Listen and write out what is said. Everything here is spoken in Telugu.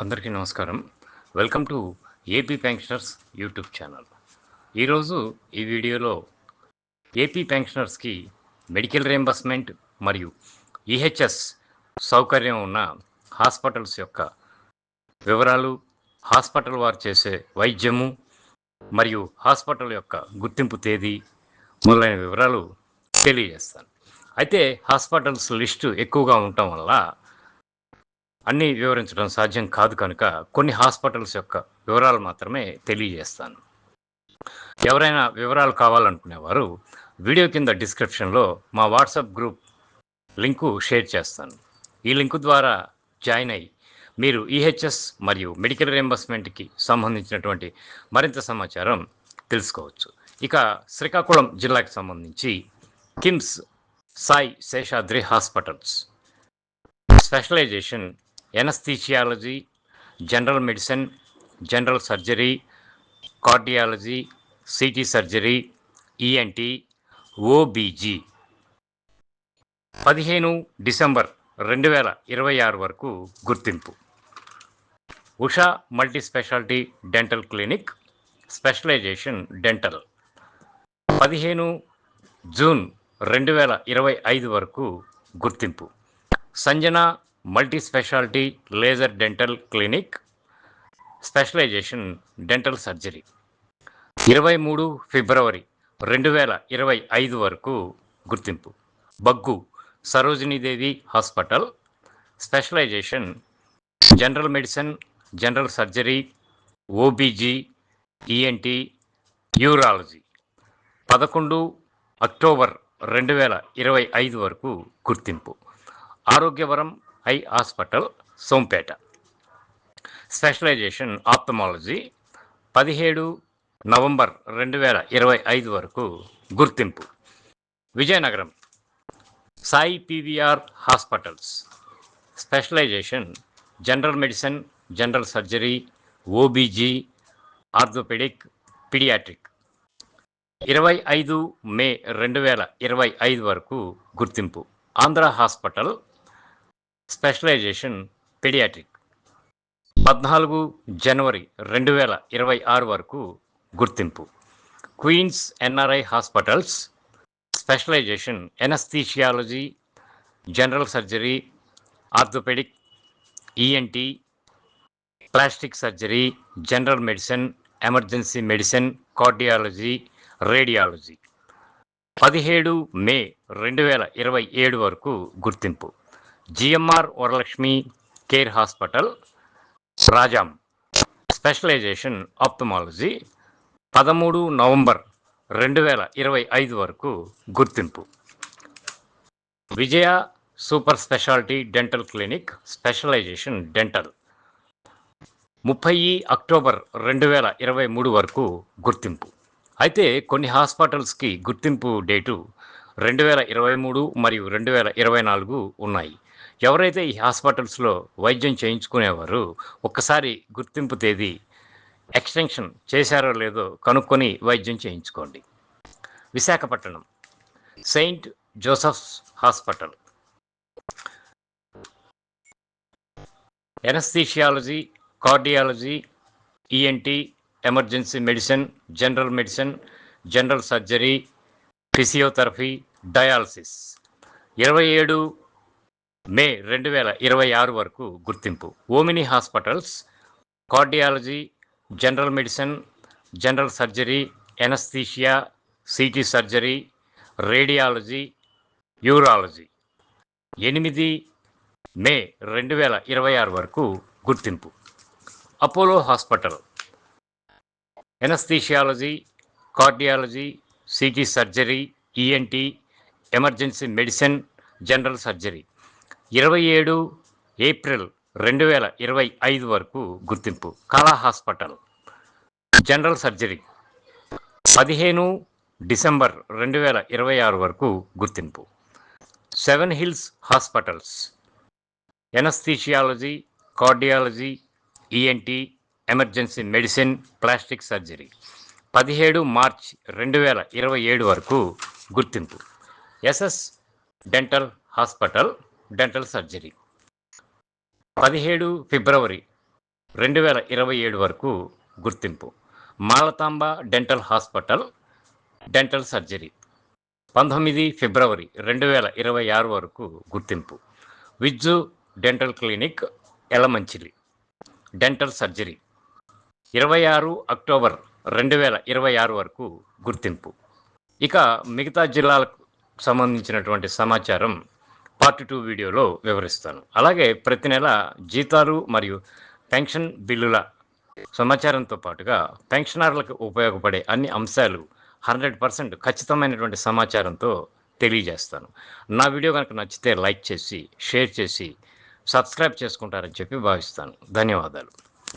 అందరికీ నమస్కారం. Welcome to AP pensioners YouTube channel. ఈరోజు ఈ వీడియోలో ఏపీ పెన్షనర్స్కి మెడికల్ రీయింబర్స్మెంట్ మరియు ఈహెచ్ఎస్ సౌకర్యం ఉన్న హాస్పిటల్స్ యొక్క వివరాలు, హాస్పిటల్ వారు చేసే వైద్యము మరియు హాస్పిటల్ యొక్క గుర్తింపు తేదీ మొదలైన వివరాలు తెలియజేస్తాను. అయితే హాస్పిటల్స్ లిస్టు ఎక్కువగా ఉండటం వల్ల అన్నీ వివరించడం సాధ్యం కాదు కనుక కొన్ని హాస్పిటల్స్ యొక్క వివరాలు మాత్రమే తెలియజేస్తాను. ఎవరైనా వివరాలు కావాలనుకునేవారు వీడియో కింద డిస్క్రిప్షన్లో మా వాట్సాప్ గ్రూప్ లింకు షేర్ చేస్తాను. ఈ లింకు ద్వారా జాయిన్ అయ్యి మీరు ఈహెచ్ఎస్ మరియు మెడికల్ రీయింబర్స్మెంట్కి సంబంధించినటువంటి మరింత సమాచారం తెలుసుకోవచ్చు. ఇక శ్రీకాకుళం జిల్లాకి సంబంధించి KIMS Sai Seshadri hospitals specialization anaesthesiology, general medicine, general surgery, cardiology, CT surgery, ENT, OBG 15 December 2026 వరకు గుర్తింపు. Usha multi speciality dental clinic specialization dental 15 June 2025 వరకు గుర్తింపు. Sanjana multi speciality laser dental clinic specialization dental surgery 23 ఫిబ్రవరి 2025 వరకు గుర్తింపు. Baggu Sarojinidevi hospital specialization general medicine, general surgery, OBG, ENT, urology 11 October 2025 వరకు గుర్తింపు. Arogyavaram eye hospital Sompeta specialisation ophthalmology 17 November 2025 వరకు గుర్తింపు. Vizianagaram Sai PVR hospitals specialization general medicine, general surgery, OBG, orthopaedic, paediatric 25 May 2025 వరకు గుర్తింపు. Andhra hospital specialization paediatric 14 January 2026 వరకు గుర్తింపు. Queens NRI hospitals specialization anaesthesiology, general surgery, orthopaedic, ENT, plastic surgery, general medicine, emergency medicine, cardiology, radiology 17 May 2027 వరకు గుర్తింపు. GMR Varalakshmi care hospital Rajam specialization ophthalmology 13 November 2025 వరకు గుర్తింపు. Vijaya super speciality dental clinic specialization dental 30 October 2023 వరకు గుర్తింపు. అయితే కొన్ని హాస్పిటల్స్కి గుర్తింపు డేటు 2023 మరియు 2024 ఉన్నాయి. ఎవరైతే ఈ హాస్పిటల్స్లో వైద్యం చేయించుకునేవారు ఒక్కసారి గుర్తింపు తేదీ ఎక్స్టెన్షన్ చేశారో లేదో కనుక్కొని వైద్యం చేయించుకోండి. Visakhapatnam Saint Joseph's hospital anaesthesiology, cardiology, ENT, emergency medicine, general medicine, general surgery, physiotherapy, dialysis 27 మే 2026 వరకు గుర్తింపు. Omni hospitals cardiology, general medicine, general surgery, anaesthesia, city surgery, radiology, urology 8 మే 2026 వరకు గుర్తింపు. Apollo hospital anaesthesiology, cardiology, CT surgery, ENT, emergency medicine, general surgery 27 April 2025 వరకు గుర్తింపు. కళా హాస్పిటల్ జనరల్ సర్జరీ 15 డిసెంబర్ 2026 వరకు గుర్తింపు. Seven hills hospitals anaesthesiology, cardiology, ENT, emergency medicine, plastic surgery 17 March 2027 వరకు గుర్తింపు. SS dental hospital dental surgery 17 February 2027 వరకు గుర్తింపు. Malathamba dental hospital dental surgery 19 February 2026 వరకు గుర్తింపు. Vijju dental clinic Elamanchili dental surgery 26 October 2026 వరకు గుర్తింపు. ఇక మిగతా జిల్లాలకు సంబంధించినటువంటి సమాచారం పార్ట్ 2 వీడియోలో వివరిస్తాను. అలాగే ప్రతి నెల జీతాలు మరియు పెన్షన్ బిల్లుల సమాచారంతో పాటుగా పెన్షనర్లకు ఉపయోగపడే అన్ని అంశాలు 100% ఖచ్చితమైనటువంటి సమాచారంతో తెలియజేస్తాను. నా వీడియో కనుక నచ్చితే లైక్ చేసి, షేర్ చేసి, సబ్స్క్రైబ్ చేసుకుంటారని చెప్పి భావిస్తాను. ధన్యవాదాలు.